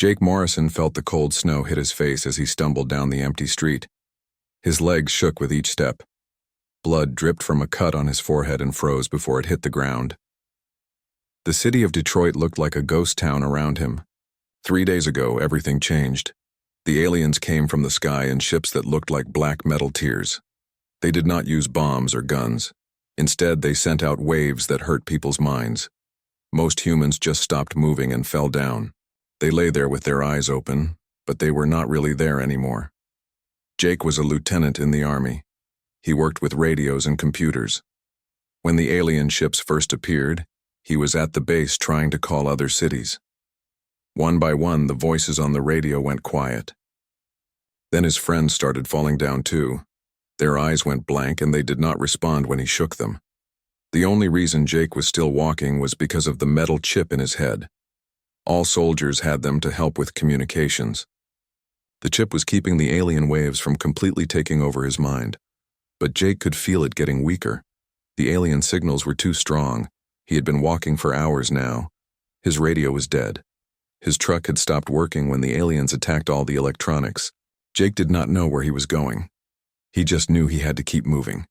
Jake Morrison felt the cold snow hit his face as he stumbled down the empty street. His legs shook with each step. Blood dripped from a cut on his forehead and froze before it hit the ground. The city of Detroit looked like a ghost town around him. 3 days ago, everything changed. The aliens came from the sky in ships that looked like black metal tears. They did not use bombs or guns. Instead, they sent out waves that hurt people's minds. Most humans just stopped moving and fell down. They lay there with their eyes open, but they were not really there anymore. Jake was a lieutenant in the army. He worked with radios and computers. When the alien ships first appeared, he was at the base trying to call other cities. One by one, the voices on the radio went quiet. Then his friends started falling down too. Their eyes went blank and they did not respond when he shook them. The only reason Jake was still walking was because of the metal chip in his head. All soldiers had them to help with communications. The chip was keeping the alien waves from completely taking over his mind. But Jake could feel it getting weaker. The alien signals were too strong. He had been walking for hours now. His radio was dead. His truck had stopped working when the aliens attacked all the electronics. Jake did not know where he was going. He just knew he had to keep moving.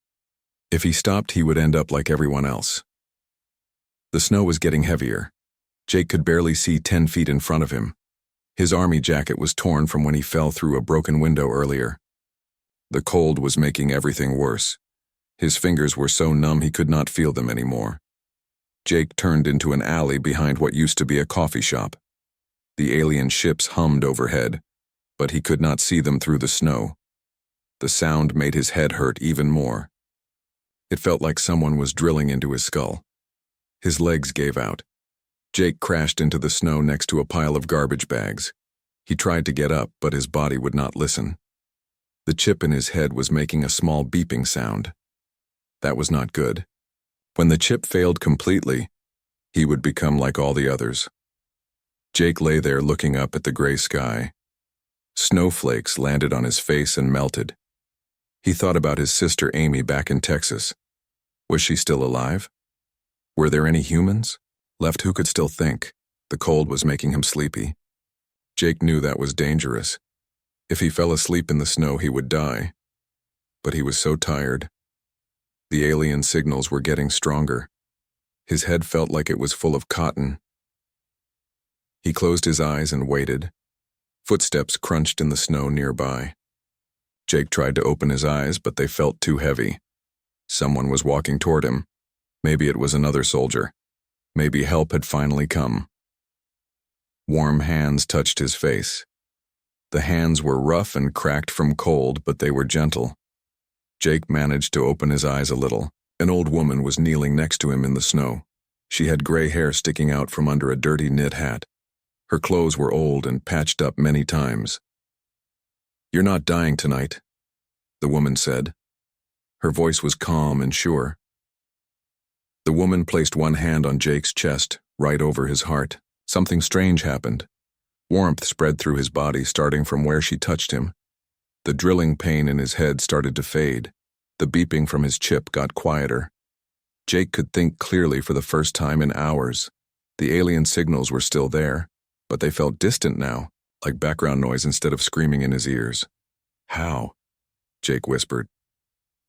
If he stopped, he would end up like everyone else. The snow was getting heavier. Jake could barely see 10 feet in front of him. His army jacket was torn from when he fell through a broken window earlier. The cold was making everything worse. His fingers were so numb he could not feel them anymore. Jake turned into an alley behind what used to be a coffee shop. The alien ships hummed overhead, but he could not see them through the snow. The sound made his head hurt even more. It felt like someone was drilling into his skull. His legs gave out. Jake crashed into the snow next to a pile of garbage bags. He tried to get up, but his body would not listen. The chip in his head was making a small beeping sound. That was not good. When the chip failed completely, he would become like all the others. Jake lay there looking up at the gray sky. Snowflakes landed on his face and melted. He thought about his sister Amy back in Texas. Was she still alive? Were there any humans left who could still think? The cold was making him sleepy. Jake knew that was dangerous. If he fell asleep in the snow, he would die. But he was so tired. The alien signals were getting stronger. His head felt like it was full of cotton. He closed his eyes and waited. Footsteps crunched in the snow nearby. Jake tried to open his eyes, but they felt too heavy. Someone was walking toward him. Maybe it was another soldier. Maybe help had finally come. Warm hands touched his face. The hands were rough and cracked from cold, but they were gentle. Jake managed to open his eyes a little. An old woman was kneeling next to him in the snow. She had gray hair sticking out from under a dirty knit hat. Her clothes were old and patched up many times. "You're not dying tonight," the woman said. Her voice was calm and sure. The woman placed one hand on Jake's chest, right over his heart. Something strange happened. Warmth spread through his body, starting from where she touched him. The drilling pain in his head started to fade. The beeping from his chip got quieter. Jake could think clearly for the first time in hours. The alien signals were still there, but they felt distant now, like background noise instead of screaming in his ears. "How?" Jake whispered.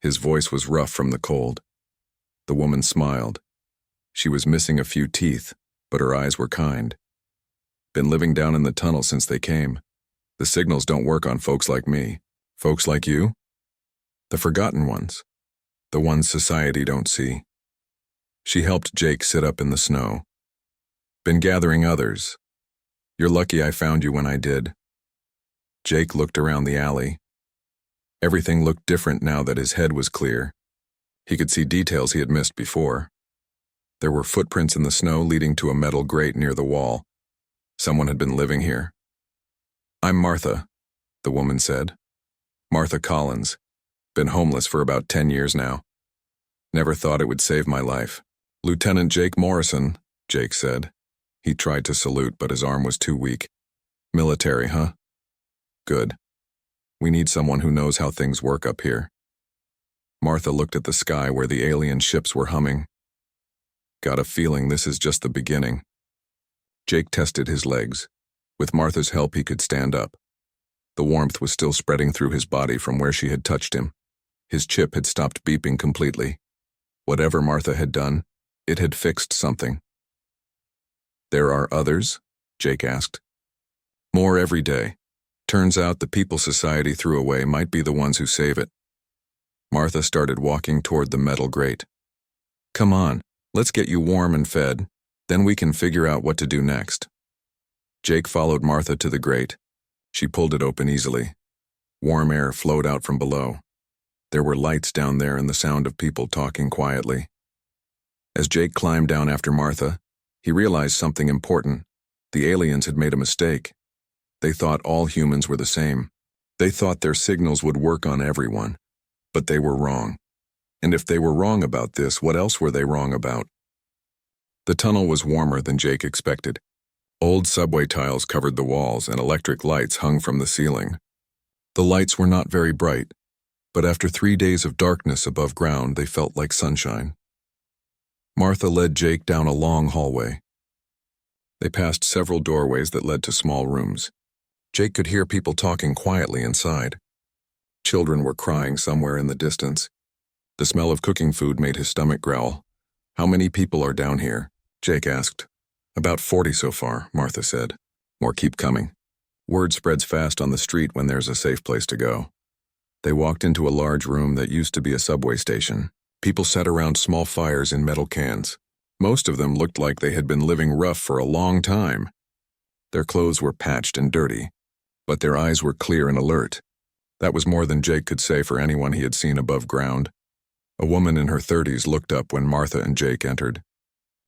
His voice was rough from the cold. The woman smiled. She was missing a few teeth, but her eyes were kind. "Been living down in the tunnel since they came. The signals don't work on folks like me." "Folks like you?" "The forgotten ones. The ones society don't see." She helped Jake sit up in the snow. "Been gathering others. You're lucky I found you when I did." Jake looked around the alley. Everything looked different now that his head was clear. He could see details he had missed before. There were footprints in the snow leading to a metal grate near the wall. Someone had been living here. "I'm Martha," the woman said. "Martha Collins. Been homeless for about 10 years now. Never thought it would save my life." "Lieutenant Jake Morrison," Jake said. He tried to salute, but his arm was too weak. "Military, huh? Good. We need someone who knows how things work up here." Martha looked at the sky where the alien ships were humming. "Got a feeling this is just the beginning." Jake tested his legs. With Martha's help, he could stand up. The warmth was still spreading through his body from where she had touched him. His chip had stopped beeping completely. Whatever Martha had done, it had fixed something. "There are others?" Jake asked. "More every day. Turns out the people society threw away might be the ones who save it." Martha started walking toward the metal grate. "Come on, let's get you warm and fed, then we can figure out what to do next." Jake followed Martha to the grate. She pulled it open easily. Warm air flowed out from below. There were lights down there and the sound of people talking quietly. As Jake climbed down after Martha, he realized something important. The aliens had made a mistake. They thought all humans were the same. They thought their signals would work on everyone. But they were wrong. And if they were wrong about this, what else were they wrong about? The tunnel was warmer than Jake expected. Old subway tiles covered the walls and electric lights hung from the ceiling. The lights were not very bright, but after 3 days of darkness above ground, they felt like sunshine. Martha led Jake down a long hallway. They passed several doorways that led to small rooms. Jake could hear people talking quietly inside. Children were crying somewhere in the distance. The smell of cooking food made his stomach growl. "How many people are down here?" Jake asked. "About 40 so far," Martha said. "More keep coming. Word spreads fast on the street when there's a safe place to go." They walked into a large room that used to be a subway station. People sat around small fires in metal cans. Most of them looked like they had been living rough for a long time. Their clothes were patched and dirty, but their eyes were clear and alert. That was more than Jake could say for anyone he had seen above ground. A woman in her 30s looked up when Martha and Jake entered.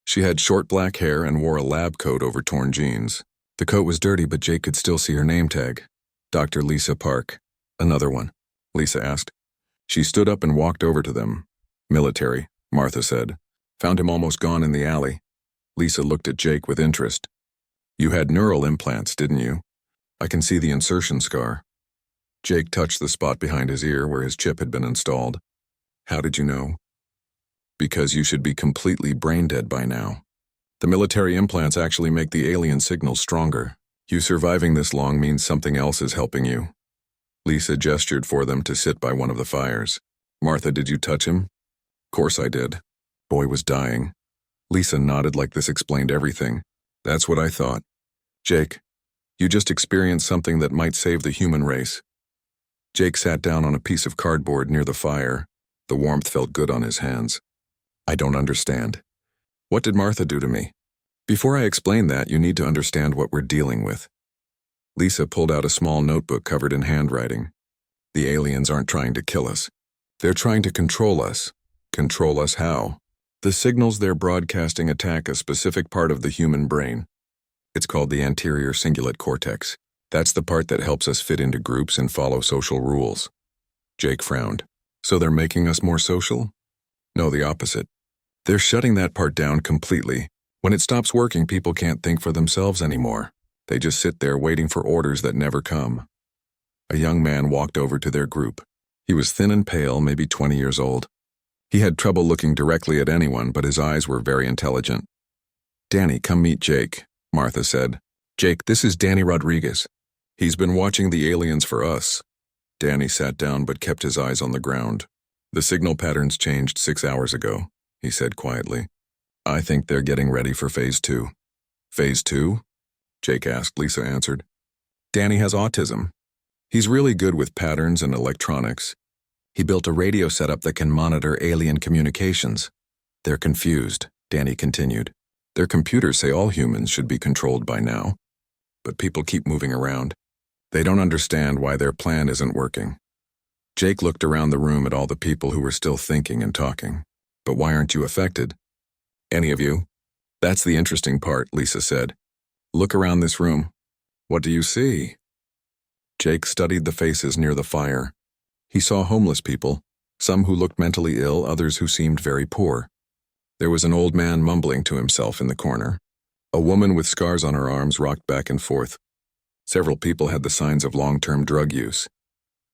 She had short black hair and wore a lab coat over torn jeans. The coat was dirty, but Jake could still see her name tag. "Dr. Lisa Park." "Another one?" Lisa asked. She stood up and walked over to them. "Military," Martha said. "Found him almost gone in the alley." Lisa looked at Jake with interest. "You had neural implants, didn't you? I can see the insertion scar." Jake touched the spot behind his ear where his chip had been installed. "How did you know?" "Because you should be completely brain dead by now. The military implants actually make the alien signals stronger. You surviving this long means something else is helping you." Lisa gestured for them to sit by one of the fires. "Martha, did you touch him?" "Course I did. Boy was dying." Lisa nodded like this explained everything. "That's what I thought. Jake, you just experienced something that might save the human race." Jake sat down on a piece of cardboard near the fire. The warmth felt good on his hands. "I don't understand. What did Martha do to me?" "Before I explain that, you need to understand what we're dealing with." Lisa pulled out a small notebook covered in handwriting. "The aliens aren't trying to kill us. They're trying to control us." "Control us how?" "The signals they're broadcasting attack a specific part of the human brain. It's called the anterior cingulate cortex. That's the part that helps us fit into groups and follow social rules." Jake frowned. "So they're making us more social?" "No, the opposite. They're shutting that part down completely. When it stops working, people can't think for themselves anymore. They just sit there waiting for orders that never come." A young man walked over to their group. He was thin and pale, maybe 20 years old. He had trouble looking directly at anyone, but his eyes were very intelligent. "Danny, come meet Jake," Martha said. "Jake, this is Danny Rodriguez. He's been watching the aliens for us." Danny sat down but kept his eyes on the ground. "The signal patterns changed 6 hours ago," he said quietly. "I think they're getting ready for Phase 2. "Phase 2? Jake asked. Lisa answered. "Danny has autism. He's really good with patterns and electronics. He built a radio setup that can monitor alien communications." "They're confused," Danny continued. "Their computers say all humans should be controlled by now. But people keep moving around. They don't understand why their plan isn't working." Jake looked around the room at all the people who were still thinking and talking. "But why aren't you affected?" "Any of you?" "That's the interesting part," Lisa said. "Look around this room. What do you see?" Jake studied the faces near the fire. He saw homeless people, some who looked mentally ill, others who seemed very poor. There was an old man mumbling to himself in the corner. A woman with scars on her arms rocked back and forth. Several people had the signs of long-term drug use.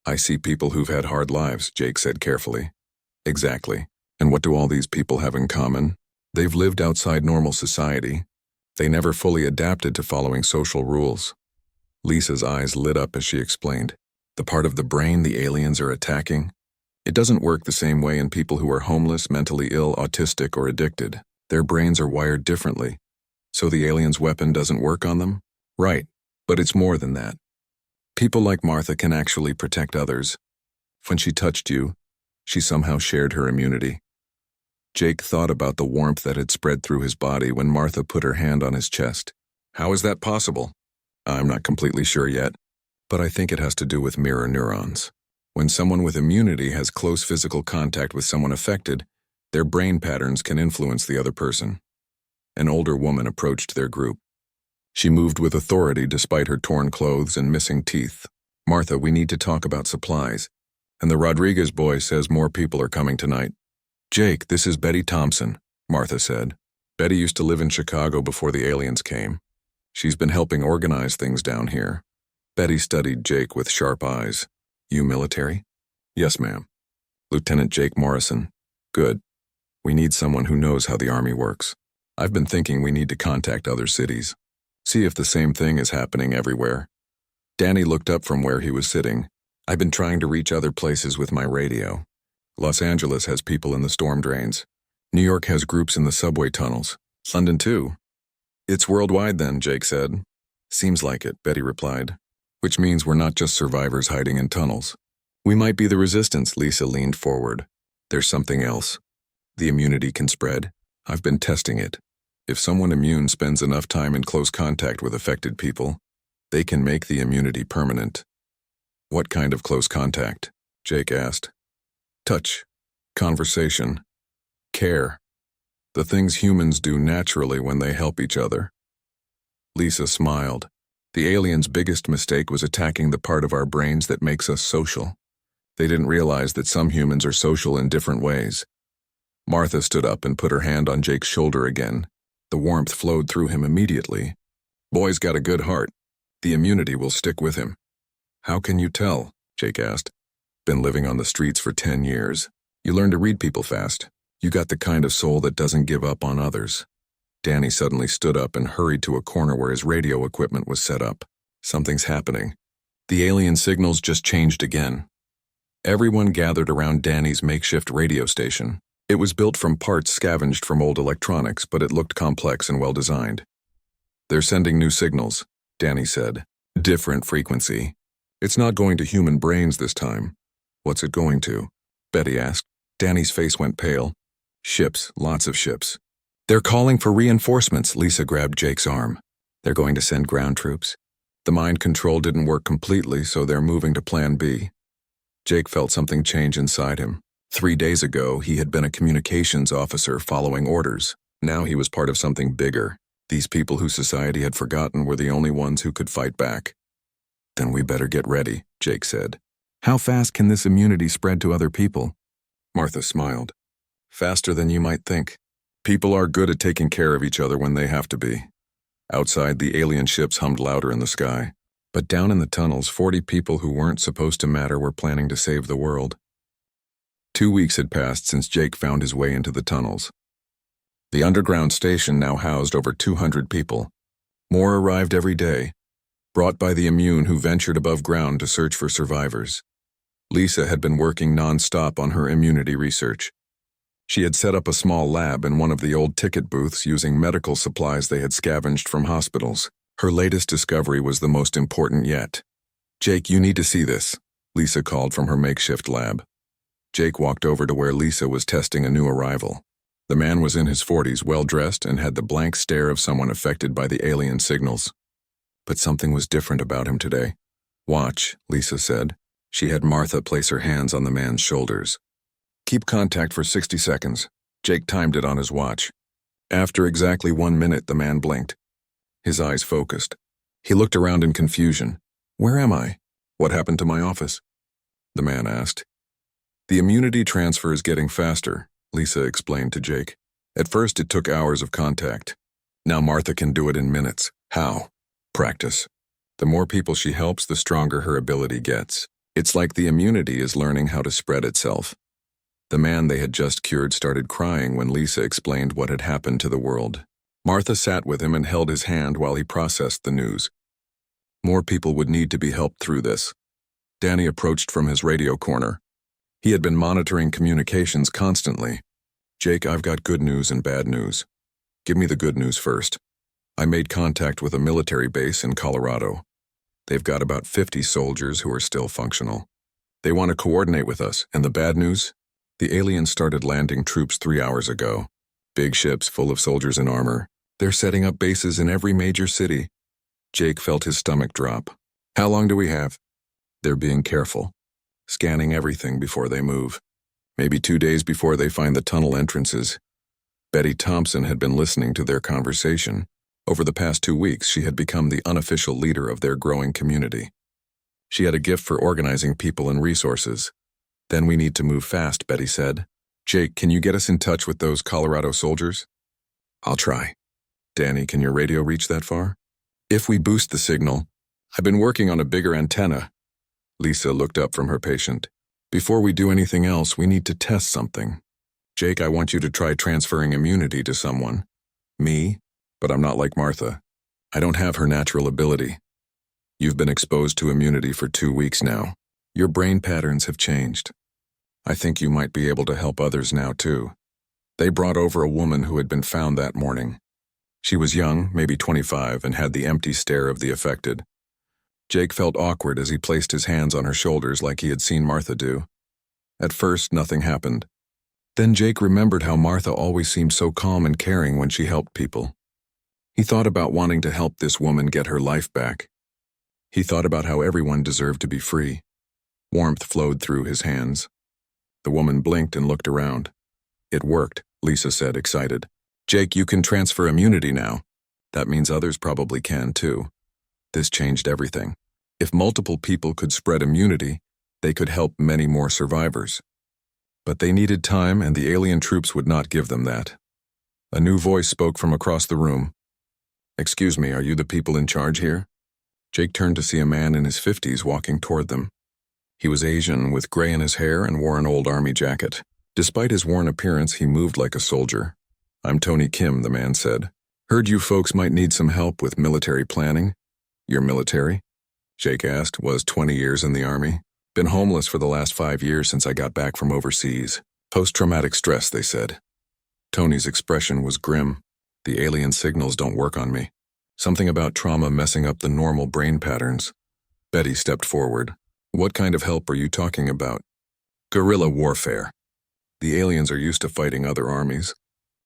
"I see people who've had hard lives," Jake said carefully. "Exactly. And what do all these people have in common? They've lived outside normal society. They never fully adapted to following social rules. Lisa's eyes lit up as she explained. The part of the brain the aliens are attacking? It doesn't work the same way in people who are homeless, mentally ill, autistic, or addicted. Their brains are wired differently. So the alien's weapon doesn't work on them? Right, but it's more than that. People like Martha can actually protect others. When she touched you, she somehow shared her immunity. Jake thought about the warmth that had spread through his body when Martha put her hand on his chest. How is that possible? I'm not completely sure yet, but I think it has to do with mirror neurons. When someone with immunity has close physical contact with someone affected, their brain patterns can influence the other person. An older woman approached their group. She moved with authority despite her torn clothes and missing teeth. Martha, we need to talk about supplies. And the Rodriguez boy says more people are coming tonight. Jake, this is Betty Thompson, Martha said. Betty used to live in Chicago before the aliens came. She's been helping organize things down here. Betty studied Jake with sharp eyes. You military? Yes, ma'am. Lieutenant Jake Morrison. Good. We need someone who knows how the Army works. I've been thinking we need to contact other cities. See if the same thing is happening everywhere. Danny looked up from where he was sitting. I've been trying to reach other places with my radio. Los Angeles has people in the storm drains. New York has groups in the subway tunnels. London too. It's worldwide then, Jake said. Seems like it, Betty replied. Which means we're not just survivors hiding in tunnels. We might be the resistance, Lisa leaned forward. There's something else. The immunity can spread. I've been testing it. If someone immune spends enough time in close contact with affected people, they can make the immunity permanent. What kind of close contact? Jake asked. Touch, conversation, care. The things humans do naturally when they help each other. Lisa smiled. The aliens' biggest mistake was attacking the part of our brains that makes us social. They didn't realize that some humans are social in different ways. Martha stood up and put her hand on Jake's shoulder again. The warmth flowed through him immediately. Boy's got a good heart. The immunity will stick with him. How can you tell? Jake asked. Been living on the streets for 10 years. You learn to read people fast. You got the kind of soul that doesn't give up on others. Danny suddenly stood up and hurried to a corner where his radio equipment was set up. Something's happening. The alien signals just changed again. Everyone gathered around Danny's makeshift radio station. It was built from parts scavenged from old electronics, but it looked complex and well-designed. They're sending new signals, Danny said. Different frequency. It's not going to human brains this time. What's it going to? Betty asked. Danny's face went pale. Ships, lots of ships. They're calling for reinforcements, Lisa grabbed Jake's arm. They're going to send ground troops. The mind control didn't work completely, so they're moving to Plan B. Jake felt something change inside him. 3 days ago, he had been a communications officer following orders. Now he was part of something bigger. These people who society had forgotten were the only ones who could fight back. Then we better get ready, Jake said. How fast can this immunity spread to other people? Martha smiled. Faster than you might think. People are good at taking care of each other when they have to be. Outside, the alien ships hummed louder in the sky. But down in the tunnels, 40 people who weren't supposed to matter were planning to save the world. 2 weeks had passed since Jake found his way into the tunnels. The underground station now housed over 200 people. More arrived every day, brought by the immune who ventured above ground to search for survivors. Lisa had been working non-stop on her immunity research. She had set up a small lab in one of the old ticket booths using medical supplies they had scavenged from hospitals. Her latest discovery was the most important yet. Jake, you need to see this, Lisa called from her makeshift lab. Jake walked over to where Lisa was testing a new arrival. The man was in his 40s, well-dressed, and had the blank stare of someone affected by the alien signals. But something was different about him today. Watch, Lisa said. She had Martha place her hands on the man's shoulders. Keep contact for 60 seconds. Jake timed it on his watch. After exactly 1 minute, the man blinked. His eyes focused. He looked around in confusion. Where am I? What happened to my office? The man asked. The immunity transfer is getting faster, Lisa explained to Jake. At first, it took hours of contact. Now Martha can do it in minutes. How? Practice. The more people she helps, the stronger her ability gets. It's like the immunity is learning how to spread itself. The man they had just cured started crying when Lisa explained what had happened to the world. Martha sat with him and held his hand while he processed the news. More people would need to be helped through this. Danny approached from his radio corner. He had been monitoring communications constantly. Jake, I've got good news and bad news. Give me the good news first. I made contact with a military base in Colorado. They've got about 50 soldiers who are still functional. They want to coordinate with us, and the bad news? The aliens started landing troops 3 hours ago. Big ships full of soldiers in armor. They're setting up bases in every major city. Jake felt his stomach drop. How long do we have? They're being careful, scanning everything before they move. Maybe 2 days before they find the tunnel entrances. Betty Thompson had been listening to their conversation. Over the past 2 weeks, she had become the unofficial leader of their growing community. She had a gift for organizing people and resources. Then we need to move fast, Betty said. Jake, can you get us in touch with those Colorado soldiers? I'll try. Danny, can your radio reach that far? If we boost the signal, I've been working on a bigger antenna. Lisa looked up from her patient. Before we do anything else, we need to test something. Jake, I want you to try transferring immunity to someone. Me? But I'm not like Martha. I don't have her natural ability. You've been exposed to immunity for 2 weeks now. Your brain patterns have changed. I think you might be able to help others now, too. They brought over a woman who had been found that morning. She was young, maybe 25, and had the empty stare of the affected. Jake felt awkward as he placed his hands on her shoulders like he had seen Martha do. At first, nothing happened. Then Jake remembered how Martha always seemed so calm and caring when she helped people. He thought about wanting to help this woman get her life back. He thought about how everyone deserved to be free. Warmth flowed through his hands. The woman blinked and looked around. It worked, Lisa said, excited. Jake, you can transfer immunity now. That means others probably can, too. This changed everything. If multiple people could spread immunity, they could help many more survivors. But they needed time, and the alien troops would not give them that. A new voice spoke from across the room. Excuse me, are you the people in charge here? Jake turned to see a man in his 50s walking toward them. He was Asian, with gray in his hair, and wore an old army jacket. Despite his worn appearance, he moved like a soldier. I'm Tony Kim, the man said. Heard you folks might need some help with military planning. You're military? Jake asked, was 20 years in the army. Been homeless for the last 5 years since I got back from overseas. Post-traumatic stress, they said. Tony's expression was grim. The alien signals don't work on me. Something about trauma messing up the normal brain patterns. Betty stepped forward. What kind of help are you talking about? Guerrilla warfare. The aliens are used to fighting other armies.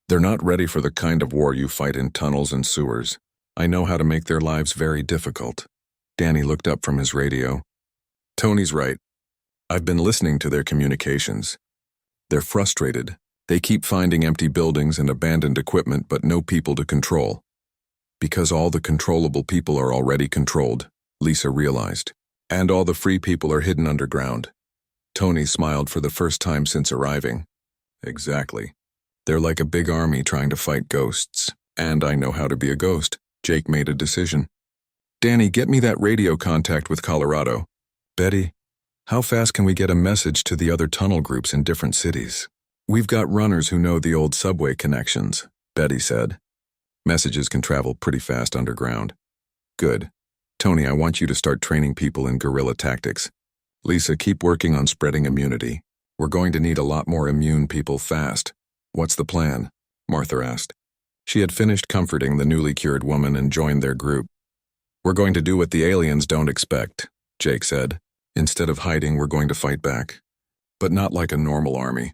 They're not ready for the kind of war you fight in tunnels and sewers. I know how to make their lives very difficult. Danny looked up from his radio. Tony's right. I've been listening to their communications. They're frustrated. They keep finding empty buildings and abandoned equipment, but no people to control. Because all the controllable people are already controlled, Lisa realized. And all the free people are hidden underground. Tony smiled for the first time since arriving. Exactly. They're like a big army trying to fight ghosts. And I know how to be a ghost. Jake made a decision. Danny, get me that radio contact with Colorado. Betty, how fast can we get a message to the other tunnel groups in different cities? We've got runners who know the old subway connections, Betty said. Messages can travel pretty fast underground. Good. Tony, I want you to start training people in guerrilla tactics. Lisa, keep working on spreading immunity. We're going to need a lot more immune people fast. What's the plan? Martha asked. She had finished comforting the newly cured woman and joined their group. We're going to do what the aliens don't expect, Jake said. Instead of hiding, we're going to fight back. But not like a normal army.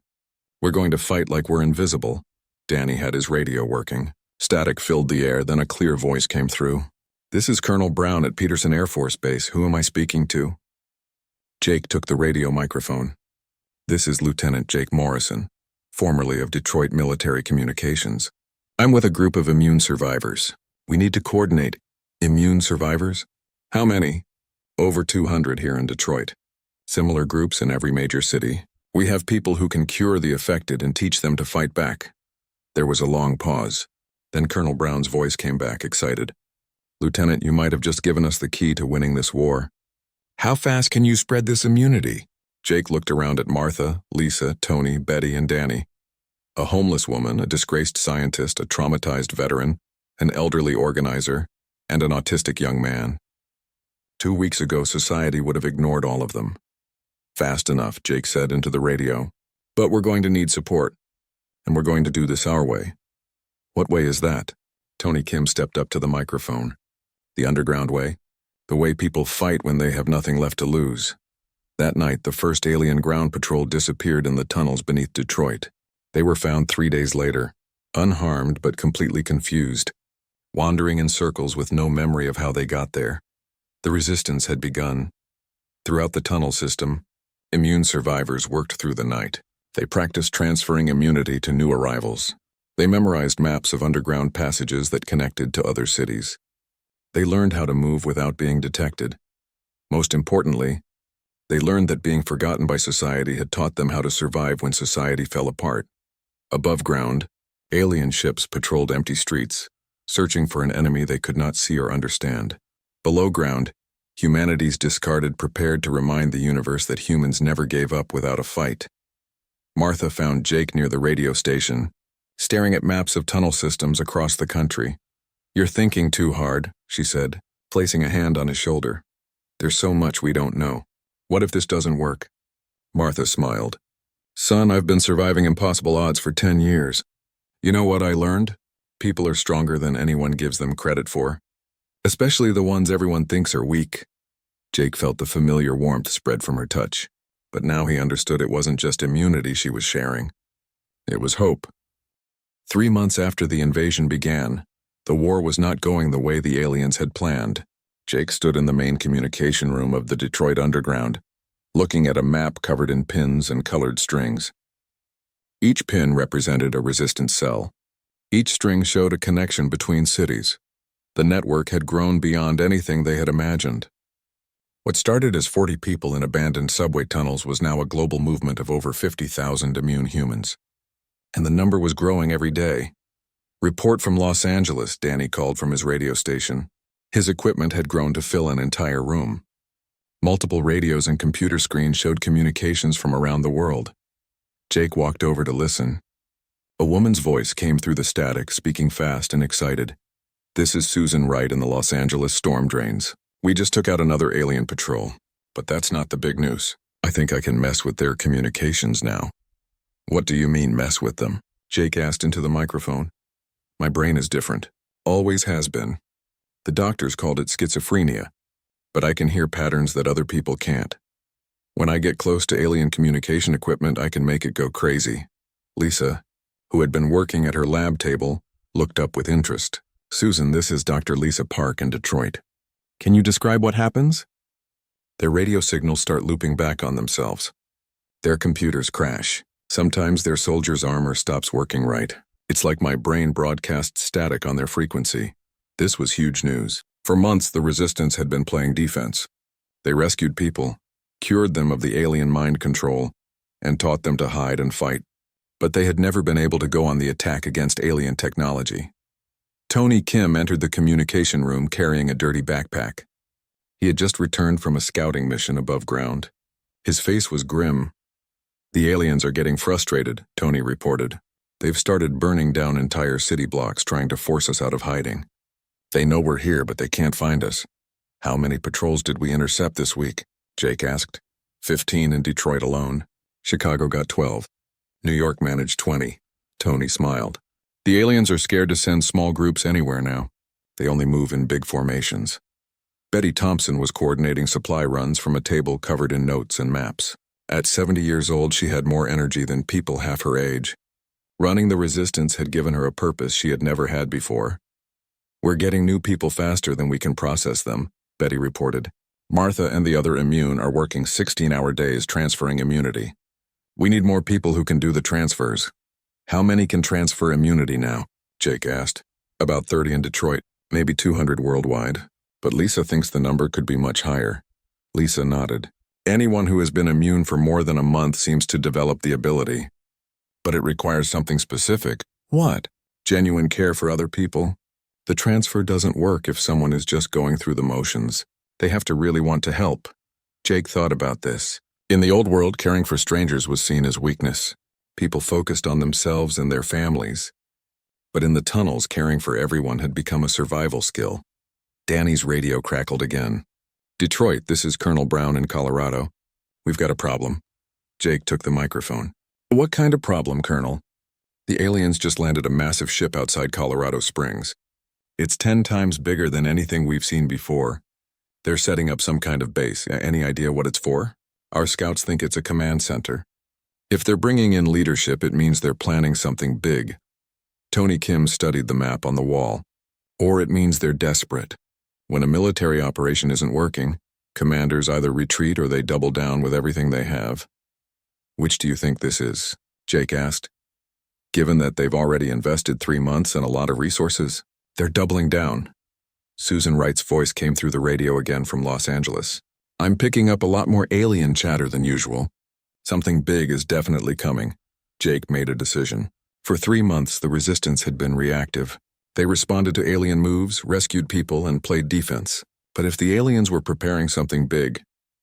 We're going to fight like we're invisible. Danny had his radio working. Static filled the air, then a clear voice came through. This is Colonel Brown at Peterson Air Force Base. Who am I speaking to? Jake took the radio microphone. This is Lieutenant Jake Morrison, formerly of Detroit Military Communications. I'm with a group of immune survivors. We need to coordinate. Immune survivors? How many? Over 200 here in Detroit. Similar groups in every major city. We have people who can cure the affected and teach them to fight back. There was a long pause. Then Colonel Brown's voice came back, excited. Lieutenant, you might have just given us the key to winning this war. How fast can you spread this immunity? Jake looked around at Martha, Lisa, Tony, Betty, and Danny. A homeless woman, a disgraced scientist, a traumatized veteran, an elderly organizer, and an autistic young man. 2 weeks ago, society would have ignored all of them. Fast enough, Jake said into the radio. But we're going to need support, and we're going to do this our way. What way is that? Tony Kim stepped up to the microphone. The underground way? The way people fight when they have nothing left to lose. That night, the first alien ground patrol disappeared in the tunnels beneath Detroit. They were found 3 days later, unharmed but completely confused, wandering in circles with no memory of how they got there. The resistance had begun. Throughout the tunnel system, immune survivors worked through the night. They practiced transferring immunity to new arrivals. They memorized maps of underground passages that connected to other cities. They learned how to move without being detected. Most importantly, they learned that being forgotten by society had taught them how to survive when society fell apart. Above ground, alien ships patrolled empty streets, searching for an enemy they could not see or understand. Below ground, humanity's discarded prepared to remind the universe that humans never gave up without a fight. Martha found Jake near the radio station, staring at maps of tunnel systems across the country. "You're thinking too hard," she said, placing a hand on his shoulder. "There's so much we don't know. What if this doesn't work?" Martha smiled. "Son, I've been surviving impossible odds for 10 years. You know what I learned? People are stronger than anyone gives them credit for. Especially the ones everyone thinks are weak." Jake felt the familiar warmth spread from her touch, but now he understood it wasn't just immunity she was sharing. It was hope. 3 months after the invasion began, the war was not going the way the aliens had planned. Jake stood in the main communication room of the Detroit Underground, looking at a map covered in pins and colored strings. Each pin represented a resistance cell. Each string showed a connection between cities. The network had grown beyond anything they had imagined. What started as 40 people in abandoned subway tunnels was now a global movement of over 50,000 immune humans. And the number was growing every day. "Report from Los Angeles," Danny called from his radio station. His equipment had grown to fill an entire room. Multiple radios and computer screens showed communications from around the world. Jake walked over to listen. A woman's voice came through the static, speaking fast and excited. "This is Susan Wright in the Los Angeles storm drains. We just took out another alien patrol, but that's not the big news. I think I can mess with their communications now." "What do you mean, mess with them?" Jake asked into the microphone. "My brain is different. Always has been. The doctors called it schizophrenia, but I can hear patterns that other people can't. When I get close to alien communication equipment, I can make it go crazy." Lisa, who had been working at her lab table, looked up with interest. "Susan, this is Dr. Lisa Park in Detroit. Can you describe what happens?" Their radio signals start looping back on themselves. Their computers crash. Sometimes their soldier's armor stops working right. It's like my brain broadcasts static on their frequency. This was huge news. For months, the resistance had been playing defense. They rescued people, cured them of the alien mind control, and taught them to hide and fight. But they had never been able to go on the attack against alien technology. Tony Kim entered the communication room carrying a dirty backpack. He had just returned from a scouting mission above ground. His face was grim. "The aliens are getting frustrated," Tony reported. "They've started burning down entire city blocks trying to force us out of hiding. They know we're here, but they can't find us." "How many patrols did we intercept this week?" Jake asked. 15 in Detroit alone. Chicago got 12. New York managed 20. Tony smiled. "The aliens are scared to send small groups anywhere now. They only move in big formations." Betty Thompson was coordinating supply runs from a table covered in notes and maps. At 70 years old, she had more energy than people half her age. Running the resistance had given her a purpose she had never had before. "We're getting new people faster than we can process them," Betty reported. "Martha and the other immune are working 16-hour days transferring immunity. We need more people who can do the transfers." "How many can transfer immunity now?" Jake asked. "About 30 in Detroit, maybe 200 worldwide. But Lisa thinks the number could be much higher." Lisa nodded. "Anyone who has been immune for more than a month seems to develop the ability. But it requires something specific." "What?" "Genuine care for other people. The transfer doesn't work if someone is just going through the motions. They have to really want to help." Jake thought about this. In the old world, caring for strangers was seen as weakness. People focused on themselves and their families. But in the tunnels, caring for everyone had become a survival skill. Danny's radio crackled again. Detroit, this is Colonel Brown in Colorado. We've got a problem. Jake took the microphone. What kind of problem, Colonel? The aliens just landed a massive ship outside Colorado Springs. It's 10 times bigger than anything we've seen before. They're setting up some kind of base. Any idea what it's for? Our scouts think it's a command center. If they're bringing in leadership, it means they're planning something big. Tony Kim studied the map on the wall. Or it means they're desperate. When a military operation isn't working, commanders either retreat or they double down with everything they have. Which do you think this is? Jake asked. Given that they've already invested 3 months and a lot of resources, they're doubling down. Susan Wright's voice came through the radio again from Los Angeles. I'm picking up a lot more alien chatter than usual. Something big is definitely coming. Jake made a decision. For 3 months, the resistance had been reactive. They responded to alien moves, rescued people, and played defense. But if the aliens were preparing something big,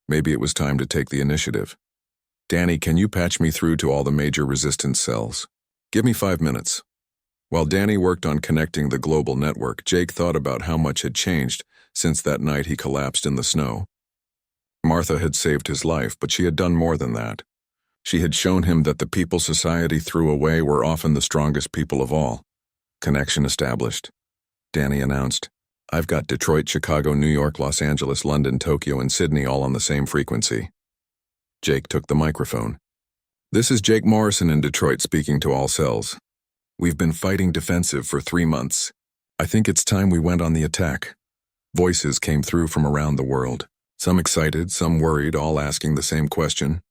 maybe it was time to take the initiative. Danny, can you patch me through to all the major resistance cells? Give me 5 minutes. While Danny worked on connecting the global network, Jake thought about how much had changed since that night he collapsed in the snow. Martha had saved his life, but she had done more than that. She had shown him that the people society threw away were often the strongest people of all. Connection established. Danny announced, I've got Detroit, Chicago, New York, Los Angeles, London, Tokyo, and Sydney all on the same frequency. Jake took the microphone. This is Jake Morrison in Detroit speaking to all cells. We've been fighting defensive for 3 months. I think it's time we went on the attack. Voices came through from around the world. Some excited, some worried, all asking the same question.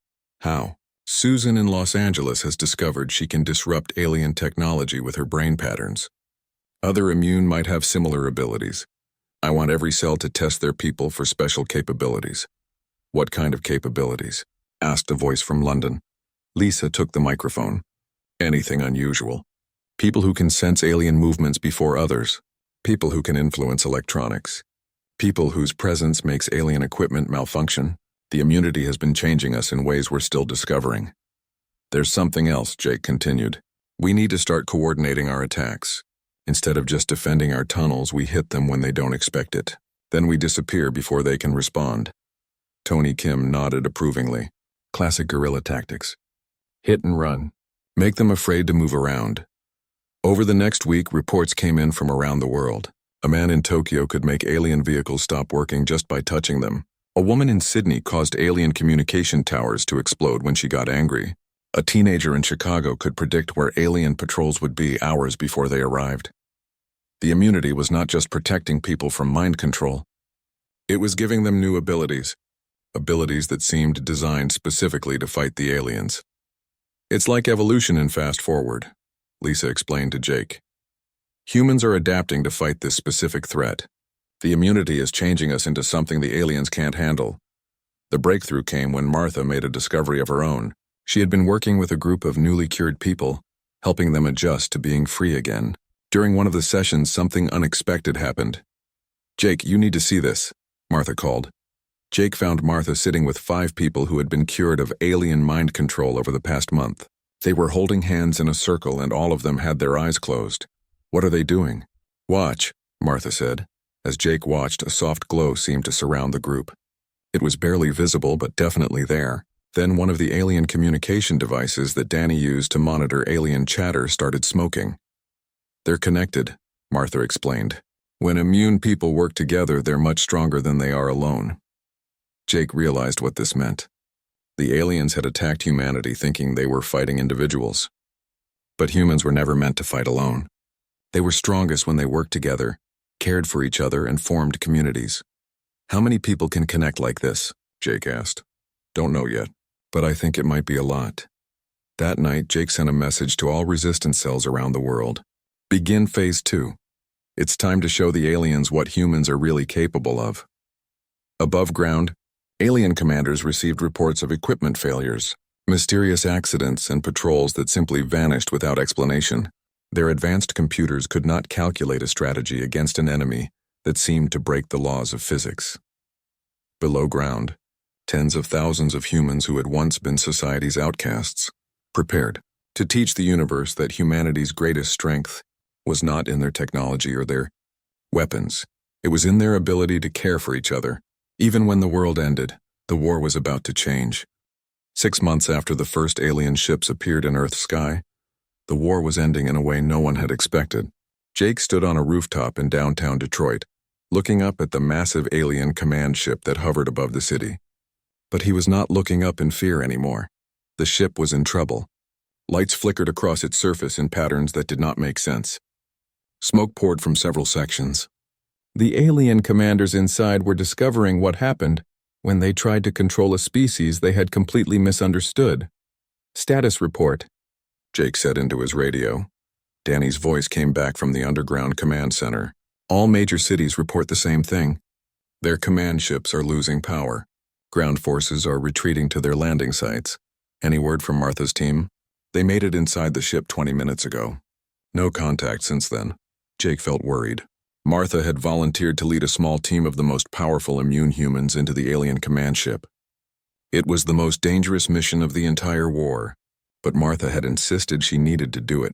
How? Susan in Los Angeles has discovered she can disrupt alien technology with her brain patterns. Other immune might have similar abilities. I want every cell to test their people for special capabilities. What kind of capabilities? Asked a voice from London. Lisa took the microphone. Anything unusual. People who can sense alien movements before others. People who can influence electronics. People whose presence makes alien equipment malfunction. The immunity has been changing us in ways we're still discovering. There's something else, Jake continued. We need to start coordinating our attacks. Instead of just defending our tunnels, we hit them when they don't expect it. Then we disappear before they can respond. Tony Kim nodded approvingly. Classic guerrilla tactics. Hit and run. Make them afraid to move around. Over the next week, reports came in from around the world. A man in Tokyo could make alien vehicles stop working just by touching them. A woman in Sydney caused alien communication towers to explode when she got angry. A teenager in Chicago could predict where alien patrols would be hours before they arrived. The immunity was not just protecting people from mind control. It was giving them new abilities. Abilities that seemed designed specifically to fight the aliens. It's like evolution in Fast Forward, Lisa explained to Jake. Humans are adapting to fight this specific threat. The immunity is changing us into something the aliens can't handle. The breakthrough came when Martha made a discovery of her own. She had been working with a group of newly cured people, helping them adjust to being free again. During one of the sessions, something unexpected happened. Jake, you need to see this, Martha called. Jake found Martha sitting with 5 people who had been cured of alien mind control over the past month. They were holding hands in a circle and all of them had their eyes closed. What are they doing? Watch, Martha said. As Jake watched, a soft glow seemed to surround the group. It was barely visible, but definitely there. Then one of the alien communication devices that Danny used to monitor alien chatter started smoking. They're connected, Martha explained. When immune people work together, they're much stronger than they are alone. Jake realized what this meant. The aliens had attacked humanity thinking they were fighting individuals. But humans were never meant to fight alone. They were strongest when they worked together, cared for each other, and formed communities. How many people can connect like this? Jake asked. Don't know yet, but I think it might be a lot. That night, Jake sent a message to all resistance cells around the world. Begin Phase 2. It's time to show the aliens what humans are really capable of. Above ground, alien commanders received reports of equipment failures, mysterious accidents, and patrols that simply vanished without explanation. Their advanced computers could not calculate a strategy against an enemy that seemed to break the laws of physics. Below ground, tens of thousands of humans who had once been society's outcasts, prepared to teach the universe that humanity's greatest strength was not in their technology or their weapons. It was in their ability to care for each other, Even when the world ended, the war was about to change. 6 months after the first alien ships appeared in Earth's sky, the war was ending in a way no one had expected. Jake stood on a rooftop in downtown Detroit, looking up at the massive alien command ship that hovered above the city. But he was not looking up in fear anymore. The ship was in trouble. Lights flickered across its surface in patterns that did not make sense. Smoke poured from several sections. The alien commanders inside were discovering what happened when they tried to control a species they had completely misunderstood. "Status report," Jake said into his radio. Danny's voice came back from the underground command center. "All major cities report the same thing. Their command ships are losing power. Ground forces are retreating to their landing sites. Any word from Martha's team? They made it inside the ship 20 minutes ago. No contact since then." Jake felt worried. Martha had volunteered to lead a small team of the most powerful immune humans into the alien command ship. It was the most dangerous mission of the entire war, but Martha had insisted she needed to do it.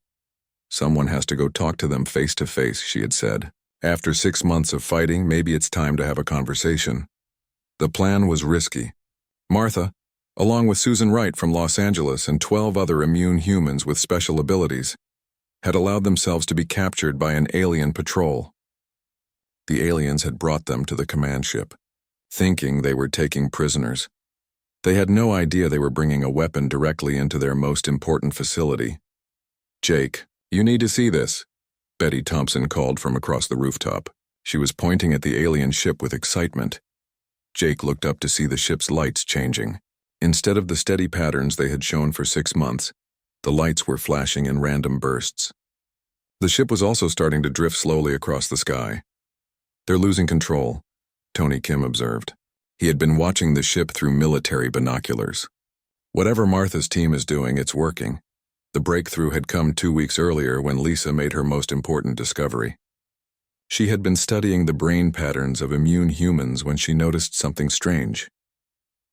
"Someone has to go talk to them face to face," she had said. "After 6 months of fighting, maybe it's time to have a conversation." The plan was risky. Martha, along with Susan Wright from Los Angeles and 12 other immune humans with special abilities, had allowed themselves to be captured by an alien patrol. The aliens had brought them to the command ship, thinking they were taking prisoners. They had no idea they were bringing a weapon directly into their most important facility. "Jake, you need to see this," Betty Thompson called from across the rooftop. She was pointing at the alien ship with excitement. Jake looked up to see the ship's lights changing. Instead of the steady patterns they had shown for 6 months, the lights were flashing in random bursts. The ship was also starting to drift slowly across the sky. "They're losing control," Tony Kim observed. He had been watching the ship through military binoculars. "Whatever Martha's team is doing, it's working." The breakthrough had come 2 weeks earlier when Lisa made her most important discovery. She had been studying the brain patterns of immune humans when she noticed something strange.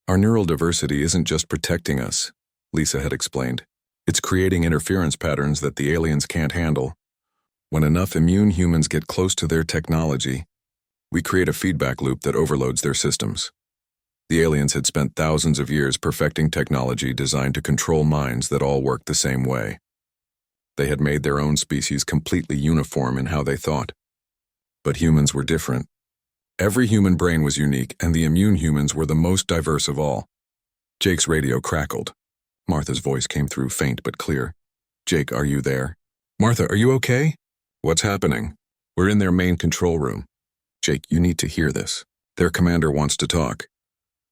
"Our neural diversity isn't just protecting us," Lisa had explained. "It's creating interference patterns that the aliens can't handle. When enough immune humans get close to their technology, we create a feedback loop that overloads their systems." The aliens had spent thousands of years perfecting technology designed to control minds that all worked the same way. They had made their own species completely uniform in how they thought. But humans were different. Every human brain was unique, and the immune humans were the most diverse of all. Jake's radio crackled. Martha's voice came through faint but clear. "Jake, are you there? Martha, are you okay? What's happening?" "We're in their main control room. Jake, you need to hear this. Their commander wants to talk."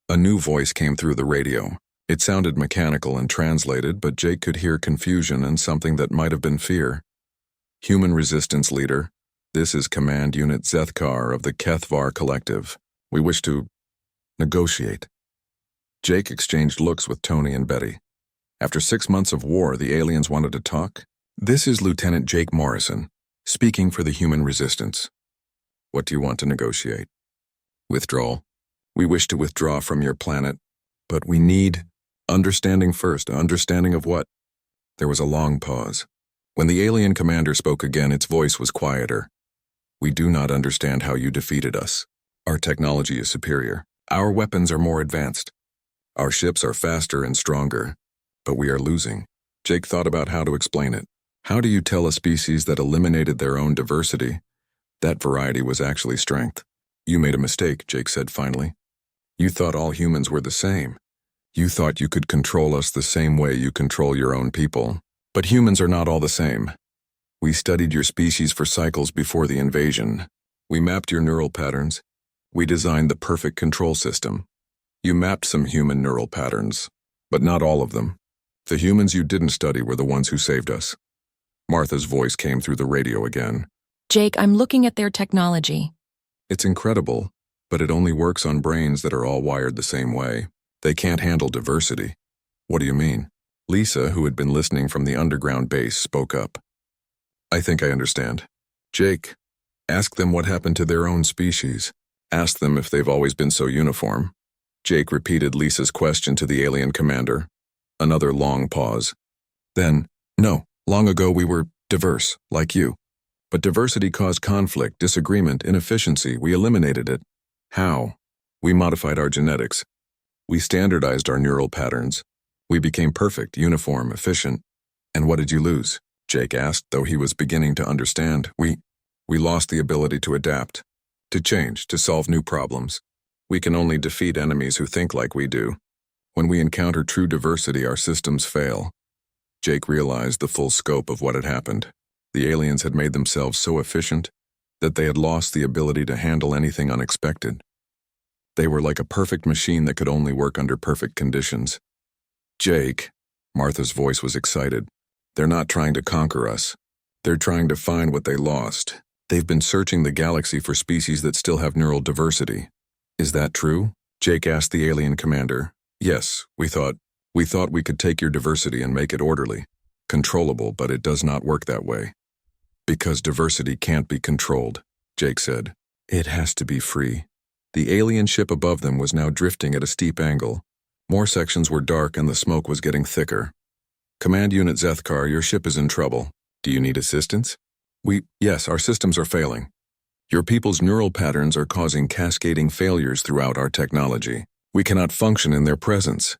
A new voice came through the radio. It sounded mechanical and translated, but Jake could hear confusion and something that might have been fear. "Human resistance leader, this is Command Unit Zethkar of the Kethvar Collective. We wish to negotiate." Jake exchanged looks with Tony and Betty. After 6 months of war, the aliens wanted to talk? "This is Lieutenant Jake Morrison, speaking for the human resistance. What do you want to negotiate?" "Withdrawal. We wish to withdraw from your planet, but we need understanding first." "Understanding of what?" There was a long pause. When the alien commander spoke again, its voice was quieter. "We do not understand how you defeated us. Our technology is superior. Our weapons are more advanced. Our ships are faster and stronger, but we are losing." Jake thought about how to explain it. How do you tell a species that eliminated their own diversity that variety was actually strength? "You made a mistake," Jake said finally. "You thought all humans were the same. You thought you could control us the same way you control your own people. But humans are not all the same. We studied your species for cycles before the invasion. We mapped your neural patterns. We designed the perfect control system. You mapped some human neural patterns, but not all of them. The humans you didn't study were the ones who saved us." Martha's voice came through the radio again. "Jake, I'm looking at their technology." "It's incredible, but it only works on brains that are all wired the same way. They can't handle diversity." "What do you mean?" Lisa, who had been listening from the underground base, spoke up. "I think I understand. Jake, ask them what happened to their own species. Ask them if they've always been so uniform." Jake repeated Lisa's question to the alien commander. Another long pause. Then, "No, long ago we were diverse, like you. But diversity caused conflict, disagreement, inefficiency. We eliminated it." "How?" We modified our genetics. We standardized our neural patterns. We became perfect, uniform, efficient. And what did you lose? Jake asked, though he was beginning to understand. We lost the ability to adapt, to change, to solve new problems. We can only defeat enemies who think like we do. When we encounter true diversity, our systems fail. Jake realized the full scope of what had happened. The aliens had made themselves so efficient that they had lost the ability to handle anything unexpected. They were like a perfect machine that could only work under perfect conditions. Jake, Martha's voice was excited. They're not trying to conquer us. They're trying to find what they lost. They've been searching the galaxy for species that still have neural diversity. Is that true? Jake asked the alien commander. Yes, we thought we could take your diversity and make it orderly, controllable, but it does not work that way. Because diversity can't be controlled, Jake said. It has to be free. The alien ship above them was now drifting at a steep angle. More sections were dark and the smoke was getting thicker. Command Unit Zethkar, your ship is in trouble. Do you need assistance? Yes, our systems are failing. Your people's neural patterns are causing cascading failures throughout our technology. We cannot function in their presence.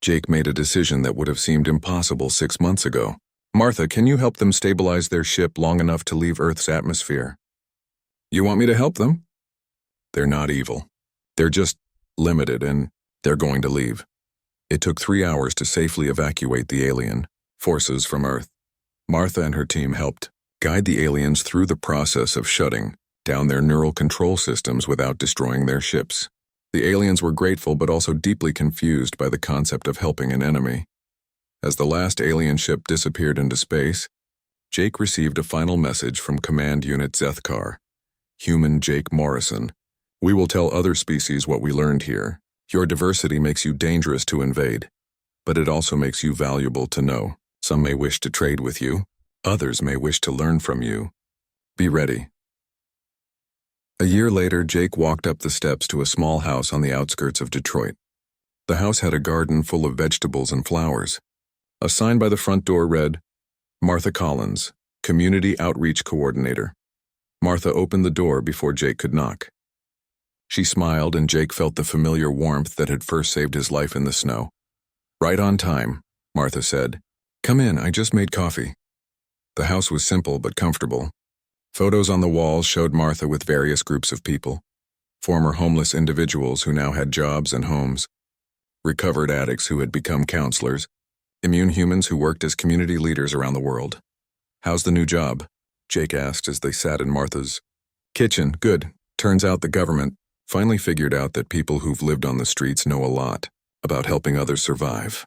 Jake made a decision that would have seemed impossible 6 months ago. Martha, can you help them stabilize their ship long enough to leave Earth's atmosphere? You want me to help them? They're not evil. They're just limited, and they're going to leave. It took 3 hours to safely evacuate the alien forces from Earth. Martha and her team helped guide the aliens through the process of shutting down their neural control systems without destroying their ships. The aliens were grateful but also deeply confused by the concept of helping an enemy. As the last alien ship disappeared into space, Jake received a final message from Command Unit Zethkar. Human Jake Morrison. We will tell other species what we learned here. Your diversity makes you dangerous to invade, but it also makes you valuable to know. Some may wish to trade with you. Others may wish to learn from you. Be ready. A year later, Jake walked up the steps to a small house on the outskirts of Detroit. The house had a garden full of vegetables and flowers. A sign by the front door read, Martha Collins, Community Outreach Coordinator. Martha opened the door before Jake could knock. She smiled, and Jake felt the familiar warmth that had first saved his life in the snow. Right on time, Martha said. Come in, I just made coffee. The house was simple but comfortable. Photos on the walls showed Martha with various groups of people. Former homeless individuals who now had jobs and homes. Recovered addicts who had become counselors. Immune humans who worked as community leaders around the world. How's the new job? Jake asked as they sat in Martha's kitchen. Good. Turns out the government finally figured out that people who've lived on the streets know a lot about helping others survive.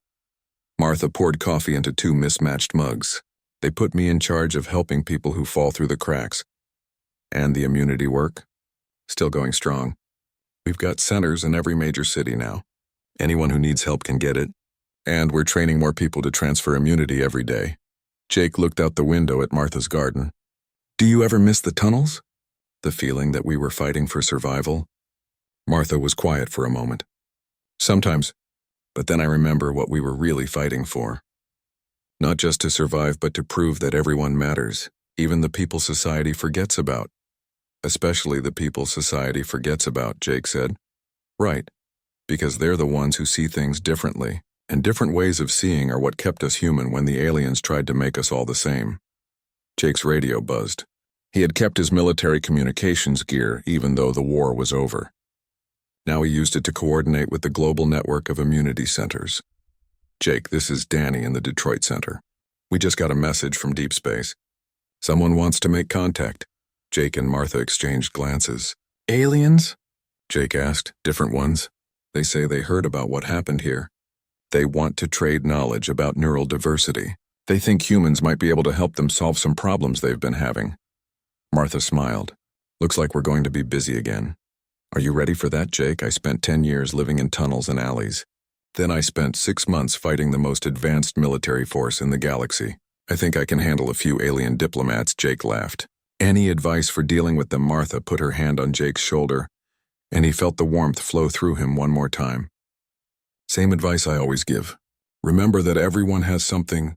Martha poured coffee into 2 mismatched mugs. They put me in charge of helping people who fall through the cracks. And the immunity work? Still going strong. We've got centers in every major city now. Anyone who needs help can get it. And we're training more people to transfer immunity every day. Jake looked out the window at Martha's garden. Do you ever miss the tunnels? The feeling that we were fighting for survival? Martha was quiet for a moment. Sometimes, but then I remember what we were really fighting for. Not just to survive, but to prove that everyone matters, even the people society forgets about. Especially the people society forgets about, Jake said. Right, because they're the ones who see things differently, and different ways of seeing are what kept us human when the aliens tried to make us all the same. Jake's radio buzzed. He had kept his military communications gear even though the war was over. Now he used it to coordinate with the global network of immunity centers. Jake, this is Danny in the Detroit Center. We just got a message from deep space. Someone wants to make contact. Jake and Martha exchanged glances. Aliens? Jake asked. Different ones. They say they heard about what happened here. They want to trade knowledge about neural diversity. They think humans might be able to help them solve some problems they've been having. Martha smiled. Looks like we're going to be busy again. Are you ready for that, Jake? I spent 10 years living in tunnels and alleys. Then I spent 6 months fighting the most advanced military force in the galaxy. I think I can handle a few alien diplomats, Jake laughed. Any advice for dealing with them? Martha put her hand on Jake's shoulder, and he felt the warmth flow through him one more time. Same advice I always give. Remember that everyone has something